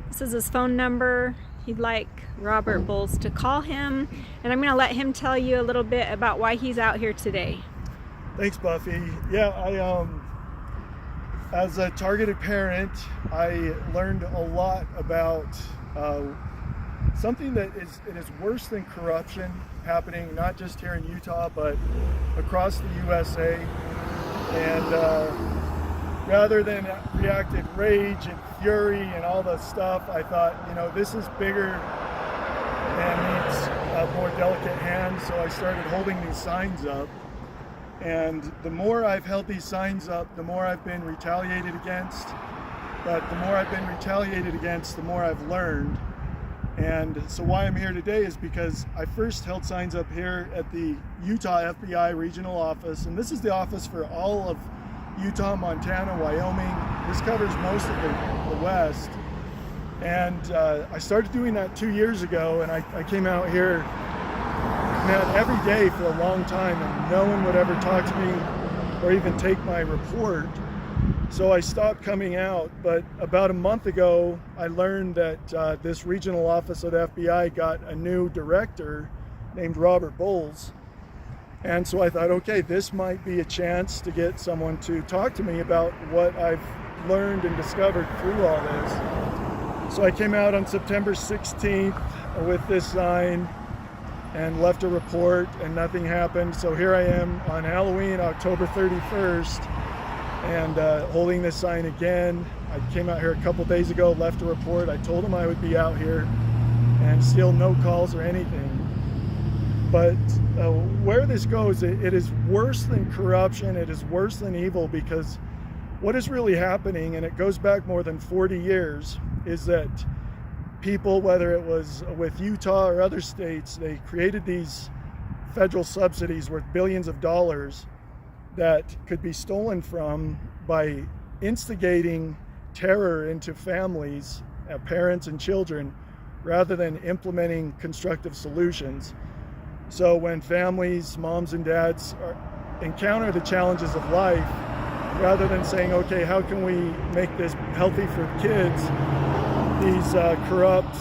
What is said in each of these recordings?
This is his phone number. He'd like Robert Bowles to call him, and I'm going to let him tell you a little bit about why he's out here today. Thanks, Buffy. Yeah, as a targeted parent, I learned a lot about something that is worse than corruption happening not just here in Utah but across the USA. And rather than reacted rage and fury and all the stuff, I thought, this is bigger and needs a more delicate hand. So I started holding these signs up. And the more I've held these signs up, the more I've been retaliated against. But the more I've been retaliated against, the more I've learned. And so why I'm here today is because I first held signs up here at the Utah FBI regional office. And this is the office for all of Utah, Montana, Wyoming. This covers most of the West. And I started doing that 2 years ago, and I came out here every day for a long time, and no one would ever talk to me or even take my report. So I stopped coming out. But about a month ago, I learned that this regional office of the FBI got a new director named Robert Bowles. And so I thought, okay, this might be a chance to get someone to talk to me about what I've learned and discovered through all this. So I came out on September 16th with this sign and left a report, and nothing happened. So here I am on Halloween, October 31st, and holding this sign again. I came out here a couple days ago, left a report. I told them I would be out here, and still no calls or anything. But where this goes, it is worse than corruption. It is worse than evil, because what is really happening, and it goes back more than 40 years, is that people, whether it was with Utah or other states, they created these federal subsidies worth billions of dollars that could be stolen from by instigating terror into families, parents and children, rather than implementing constructive solutions. So when families, moms and dads encounter the challenges of life, rather than saying, okay, how can we make this healthy for kids, these corrupt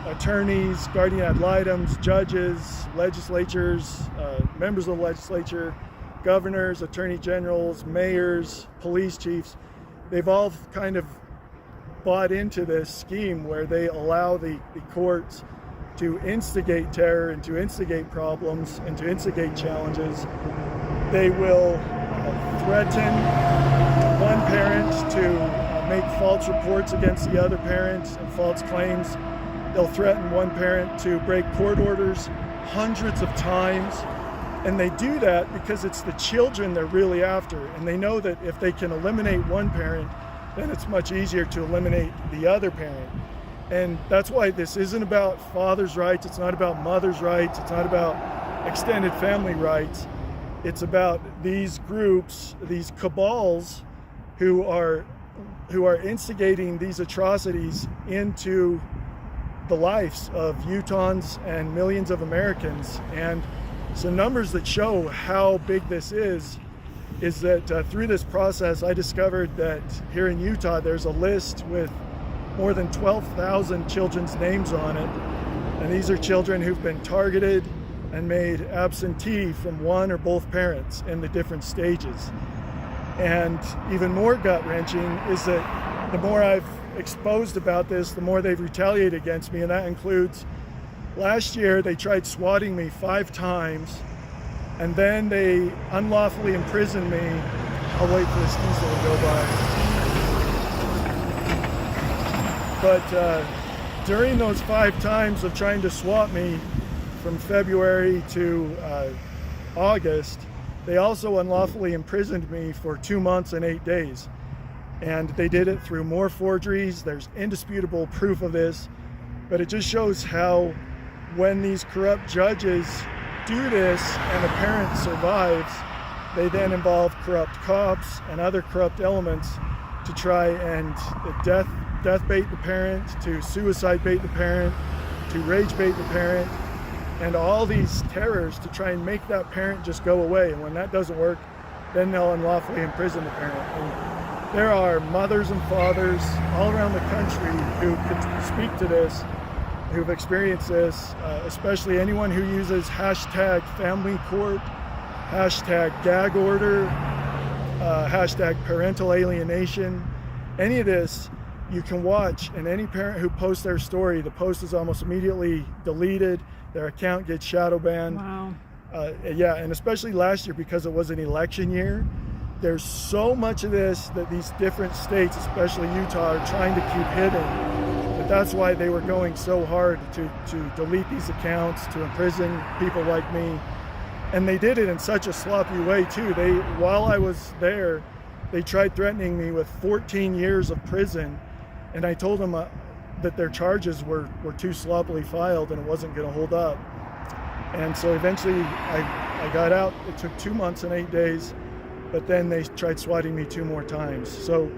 attorneys, guardian ad litems, judges, legislatures, members of the legislature, governors, attorney generals, mayors, police chiefs, they've all kind of bought into this scheme where they allow the courts to instigate terror and to instigate problems and to instigate challenges. They will threaten one parent to make false reports against the other parent and false claims. They'll threaten one parent to break court orders hundreds of times. And they do that because it's the children they're really after. And they know that if they can eliminate one parent, then it's much easier to eliminate the other parent. And that's why this isn't about father's rights. It's not about mother's rights. It's not about extended family rights. It's about these groups, these cabals who are instigating these atrocities into the lives of Utahns and millions of Americans. And some numbers that show how big this is that through this process, I discovered that here in Utah, there's a list with more than 12,000 children's names on it. And these are children who've been targeted and made absentee from one or both parents in the different stages. And even more gut-wrenching is that the more I've exposed about this, the more they've retaliated against me. And that includes last year, they tried swatting me 5 times, and then they unlawfully imprisoned me. I'll wait for this diesel to go by. But during those 5 times of trying to swat me from February to August, they also unlawfully imprisoned me for 2 months and 8 days. And they did it through more forgeries. There's indisputable proof of this. But it just shows how when these corrupt judges do this and a parent survives, they then involve corrupt cops and other corrupt elements to try and death bait the parent, to suicide bait the parent, to rage bait the parent, and all these terrors to try and make that parent just go away. And when that doesn't work, then they'll unlawfully imprison the parent. And there are mothers and fathers all around the country who can speak to this, who've experienced this, especially anyone who uses hashtag family court, hashtag gag order, hashtag parental alienation. Any of this you can watch, and any parent who posts their story, the post is almost immediately deleted, their account gets shadow banned. Wow. Yeah, and especially last year because it was an election year, there's so much of this that these different states, especially Utah, are trying to keep hidden. But that's why they were going so hard to delete these accounts, to imprison people like me. And they did it in such a sloppy way too. While I was there, they tried threatening me with 14 years of prison, and I told them that their charges were too sloppily filed and it wasn't going to hold up. And so eventually I got out. It took 2 months and 8 days, but then they tried swatting me 2 more times. So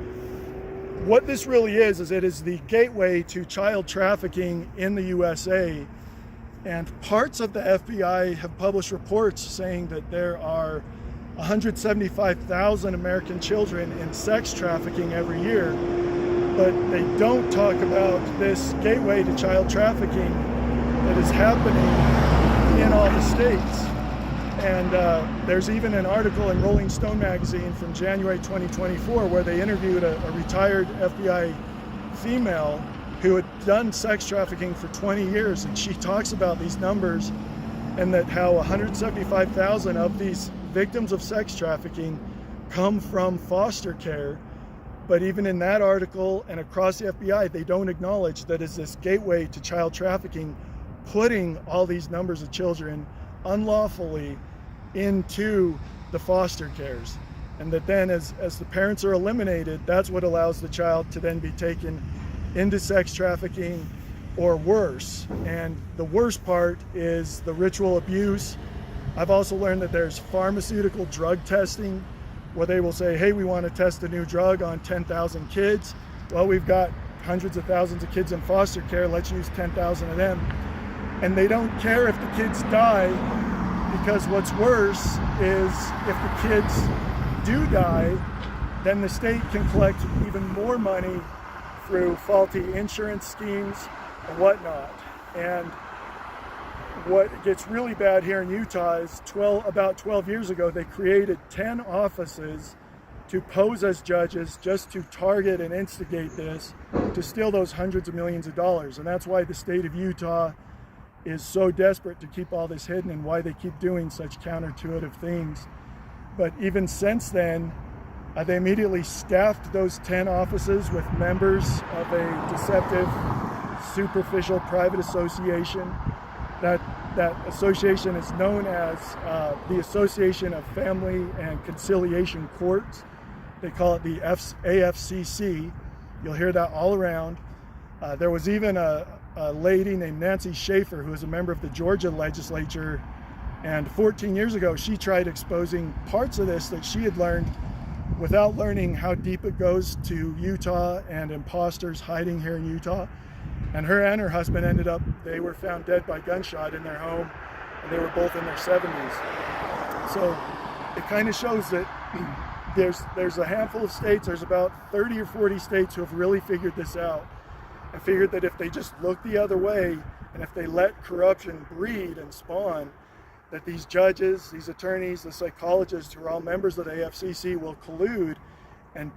what this really is it is the gateway to child trafficking in the USA. And parts of the FBI have published reports saying that there are 175,000 American children in sex trafficking every year, but they don't talk about this gateway to child trafficking that is happening in all the states. And there's even an article in Rolling Stone magazine from January 2024 where they interviewed a retired FBI female who had done sex trafficking for 20 years, and she talks about these numbers and that how 175,000 of these victims of sex trafficking come from foster care. But even in that article and across the FBI, they don't acknowledge that is this gateway to child trafficking, putting all these numbers of children unlawfully into the foster cares. And that then as the parents are eliminated, that's what allows the child to then be taken into sex trafficking or worse. And the worst part is the ritual abuse. I've also learned that there's pharmaceutical drug testing where they will say, hey, we want to test a new drug on 10,000 kids. Well, we've got hundreds of thousands of kids in foster care. Let's use 10,000 of them. And they don't care if the kids die, because what's worse is if the kids do die, then the state can collect even more money through faulty insurance schemes and whatnot. And what gets really bad here in Utah is about 12 years ago, they created 10 offices to pose as judges just to target and instigate this, to steal those hundreds of millions of dollars. And that's why the state of Utah is so desperate to keep all this hidden and why they keep doing such counterintuitive things. But even since then, they immediately staffed those 10 offices with members of a deceptive, superficial private association. That association is known as the Association of Family and Conciliation Courts. They call it the AFCC. You'll hear that all around. There was even a lady named Nancy Schaefer who was a member of the Georgia legislature, and 14 years ago she tried exposing parts of this that she had learned without learning how deep it goes to Utah and imposters hiding here in Utah. And her husband they were found dead by gunshot in their home, and they were both in their 70s. So it kind of shows that there's a handful of states, there's about 30 or 40 states who have really figured this out and figured that if they just look the other way and if they let corruption breed and spawn, that these judges, these attorneys, the psychologists who are all members of the AFCC will collude and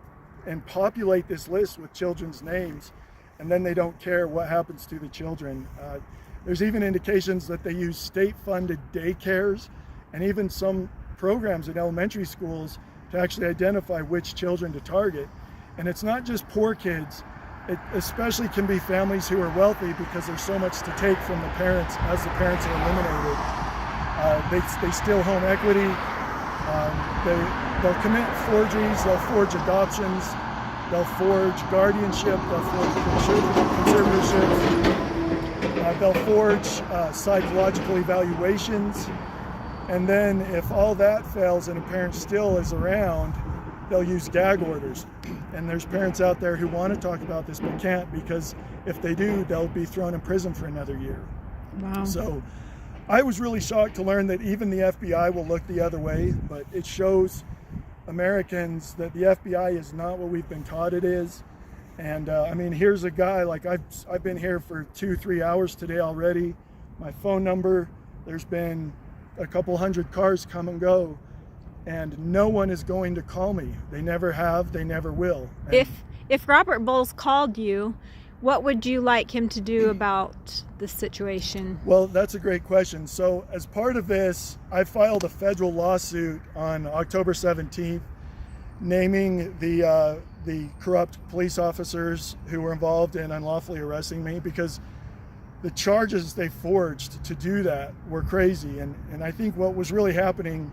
populate this list with children's names, and then they don't care what happens to the children. There's even indications that they use state-funded daycares and even some programs in elementary schools to actually identify which children to target. And it's not just poor kids. It especially can be families who are wealthy because there's so much to take from the parents as the parents are eliminated. They steal home equity. They'll commit forgeries. They'll forge adoptions. They'll forge guardianship. They'll forge conservatorship. They'll forge psychological evaluations. And then if all that fails and a parent still is around, they'll use gag orders. And there's parents out there who want to talk about this but can't, because if they do, they'll be thrown in prison for another year. Wow. So I was really shocked to learn that even the FBI will look the other way, but it shows Americans that the FBI is not what we've been taught it is. And I mean, here's a guy, like I've been here for 2-3 hours today already. My phone number, there's been a couple hundred cars come and go, and no one is going to call me. They never have, they never will. And If Robert Bowles called you, what would you like him to do about the situation? Well, that's a great question. So as part of this, I filed a federal lawsuit on October 17th, naming the corrupt police officers who were involved in unlawfully arresting me, because the charges they forged to do that were crazy. And I think what was really happening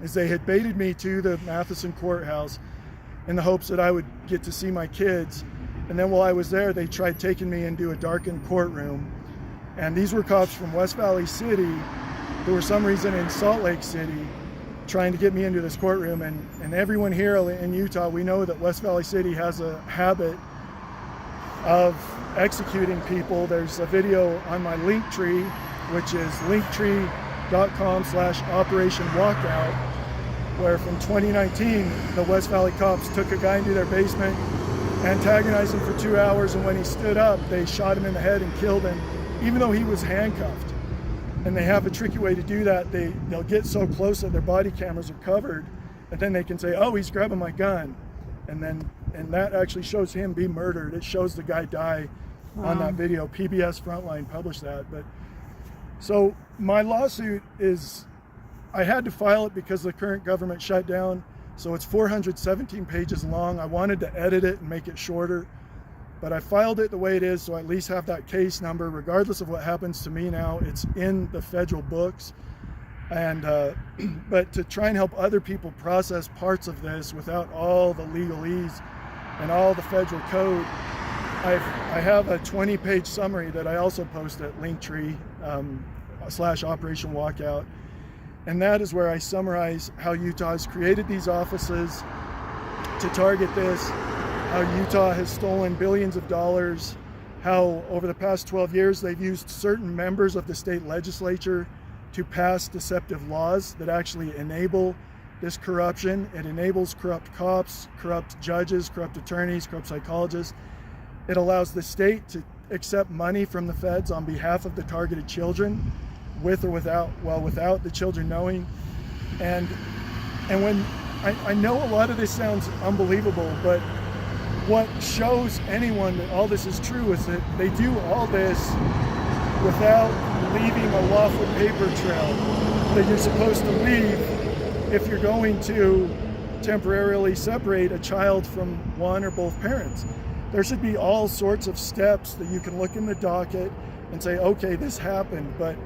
is they had baited me to the Matheson courthouse in the hopes that I would get to see my kids. And then while I was there, they tried taking me into a darkened courtroom. And these were cops from West Valley City who, for some reason, in Salt Lake City, trying to get me into this courtroom. And everyone here in Utah, we know that West Valley City has a habit of executing people. There's a video on my Linktree, which is linktree.com/Operation Walkout, where from 2019, the West Valley cops took a guy into their basement, antagonized him for 2 hours, and when he stood up, they shot him in the head and killed him, even though he was handcuffed. And they have a tricky way to do that. They'll get so close that their body cameras are covered, and then they can say, oh, he's grabbing my gun. And that actually shows him be murdered. It shows the guy die on that video. PBS Frontline published that. But so my lawsuit is, I had to file it because the current government shut down. So it's 417 pages long. I wanted to edit it and make it shorter, but I filed it the way it is, so I at least have that case number. Regardless of what happens to me now, it's in the federal books. And but to try and help other people process parts of this without all the legalese and all the federal code, I have a 20-page summary that I also post at Linktree /Operation Walkout. And that is where I summarize how Utah has created these offices to target this, how Utah has stolen billions of dollars, how over the past 12 years they've used certain members of the state legislature to pass deceptive laws that actually enable this corruption. It enables corrupt cops, corrupt judges, corrupt attorneys, corrupt psychologists. It allows the state to accept money from the feds on behalf of the targeted children, with or without the children knowing. And when I know a lot of this sounds unbelievable, but what shows anyone that all this is true is that they do all this without leaving a lawful paper trail that you're supposed to leave if you're going to temporarily separate a child from one or both parents. There should be all sorts of steps that you can look in the docket and say, okay, this happened. But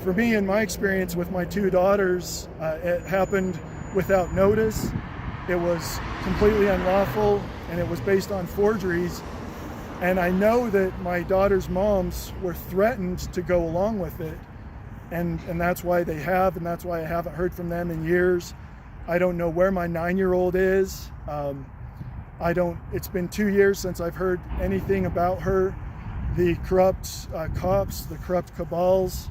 for me, in my experience with my two daughters, it happened without notice. It was completely unlawful, and it was based on forgeries. And I know that my daughter's moms were threatened to go along with it. And that's why they have, and that's why I haven't heard from them in years. I don't know where my 9-year-old is. It's been 2 years since I've heard anything about her. The corrupt cops, the corrupt cabals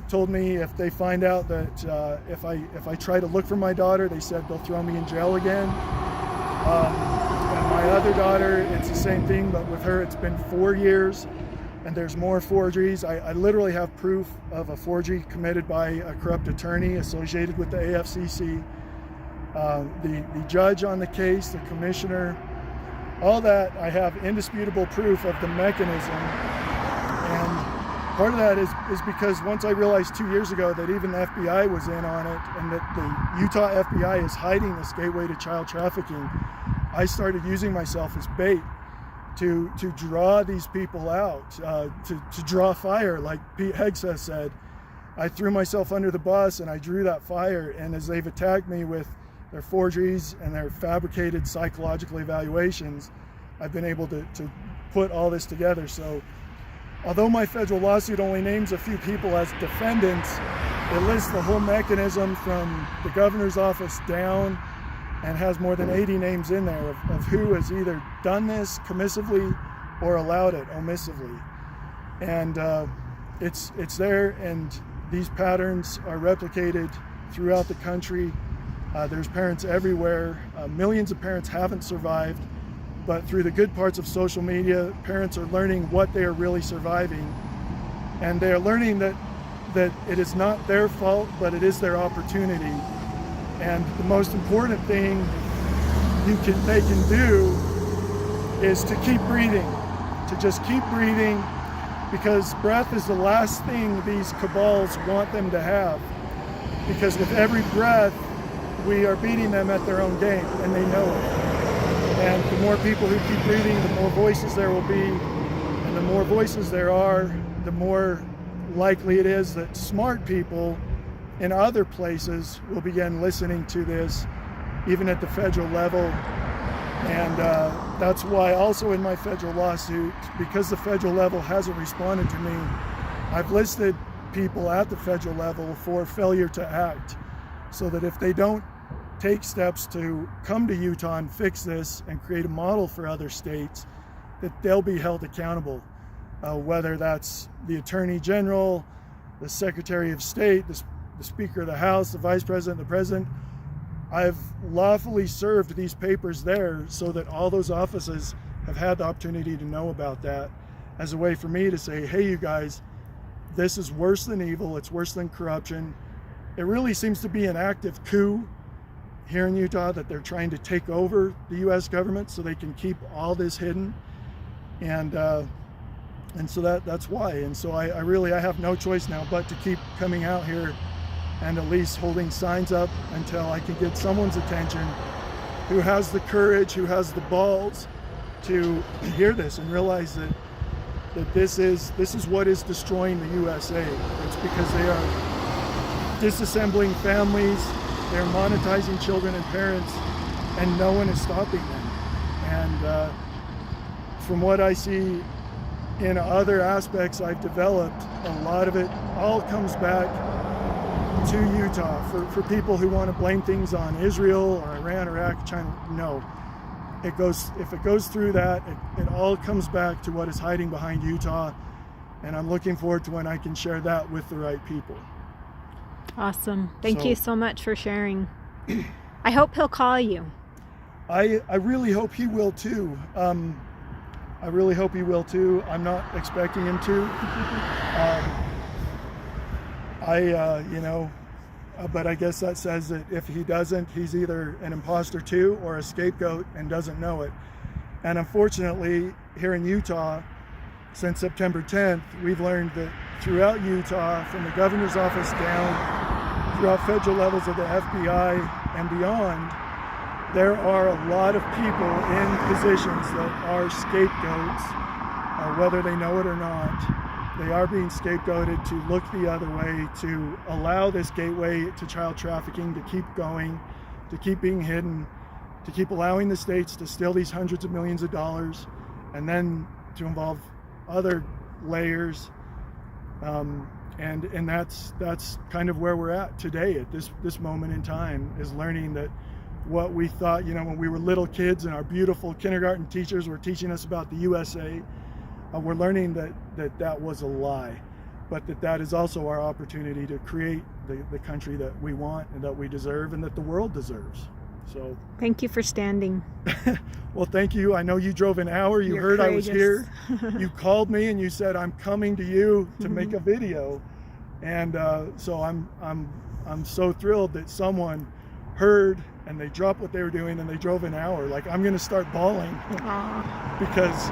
told me if they find out that if I try to look for my daughter, they said they'll throw me in jail again. And my other daughter, it's the same thing, but with her it's been 4 years, and there's more forgeries. I literally have proof of a forgery committed by a corrupt attorney associated with the AFCC. The judge on the case, the commissioner, all that, I have indisputable proof of the mechanism. And part of that is because once I realized 2 years ago that even the FBI was in on it, and that the Utah FBI is hiding this gateway to child trafficking, I started using myself as bait to draw these people out, to draw fire, like Pete Hegseth said. I threw myself under the bus and I drew that fire, and as they've attacked me with their forgeries and their fabricated psychological evaluations, I've been able to put all this together. So although my federal lawsuit only names a few people as defendants, it lists the whole mechanism from the governor's office down, and has more than 80 names in there of who has either done this commissively or allowed it omissively. And it's there, and these patterns are replicated throughout the country. There's parents everywhere. Millions of parents haven't survived, but through the good parts of social media, parents are learning what they are really surviving, and they are learning that it is not their fault, but it is their opportunity. And the most important thing they can do is to keep breathing, to just keep breathing, because breath is the last thing these cabals want them to have. Because with every breath, we are beating them at their own game, and they know it. And the more people who keep breathing, the more voices there will be, and the more voices there are, the more likely it is that smart people in other places will begin listening to this, even at the federal level. And that's why also in my federal lawsuit, because the federal level hasn't responded to me, I've listed people at the federal level for failure to act, so that if they don't take steps to come to Utah and fix this and create a model for other states, that they'll be held accountable. Whether that's the Attorney General, the Secretary of State, the Speaker of the House, the Vice President, the President. I've lawfully served these papers there so that all those offices have had the opportunity to know about that, as a way for me to say, hey, you guys, this is worse than evil, it's worse than corruption. It really seems to be an active coup here in Utah, that they're trying to take over the US government so they can keep all this hidden. And so that's why. And so I have no choice now but to keep coming out here and at least holding signs up until I can get someone's attention who has the courage, who has the balls to hear this and realize that this is what is destroying the USA. It's because they are disassembling families, they're monetizing children and parents, and no one is stopping them. And from what I see in other aspects I've developed, a lot of it all comes back to Utah. For people who want to blame things on Israel or Iran, Iraq, China, no. If it goes through that, it all comes back to what is hiding behind Utah, and I'm looking forward to when I can share that with the right people. Awesome. Thank you so much for sharing. I hope he'll call you. I really hope he will too. I really hope he will too. I'm not expecting him to. But I guess that says that if he doesn't, he's either an imposter too or a scapegoat and doesn't know it. And unfortunately, here in Utah, since September 10th, we've learned that throughout Utah, from the governor's office down, throughout federal levels of the FBI and beyond, there are a lot of people in positions that are scapegoats, whether they know it or not. They are being scapegoated to look the other way, to allow this gateway to child trafficking to keep going, to keep being hidden, to keep allowing the states to steal these hundreds of millions of dollars, and then to involve other layers. And that's kind of where we're at today at this moment in time, is learning that what we thought, when we were little kids and our beautiful kindergarten teachers were teaching us about the USA, we're learning that was a lie, but that is also our opportunity to create the country that we want and that we deserve and that the world deserves. So thank you for standing. Well, thank you. I know you drove an hour. You heard courageous. I was here. You called me and you said, I'm coming to you to make a video. And so I'm so thrilled that someone heard and they dropped what they were doing and they drove an hour. Like, I'm going to start bawling because,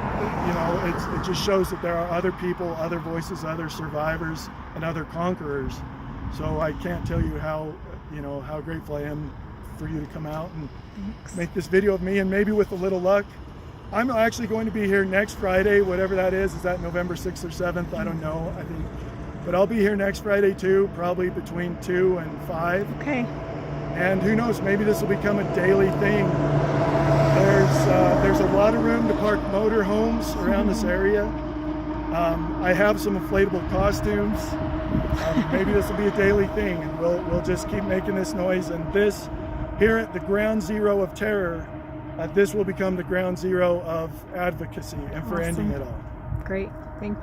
it just shows that there are other people, other voices, other survivors, and other conquerors. So I can't tell you how grateful I am for you to come out and make this video of me, and maybe with a little luck, I'm actually going to be here next Friday, whatever that is that November 6th or 7th? I don't know, I think. But I'll be here next Friday too, probably between 2 and 5. Okay. And who knows, maybe this will become a daily thing. There's a lot of room to park motor homes around this area. I have some inflatable costumes. Maybe this will be a daily thing, and we'll just keep making this noise. And this, here at the ground zero of terror, this will become the ground zero of advocacy and for ending it all. Great. Thank you.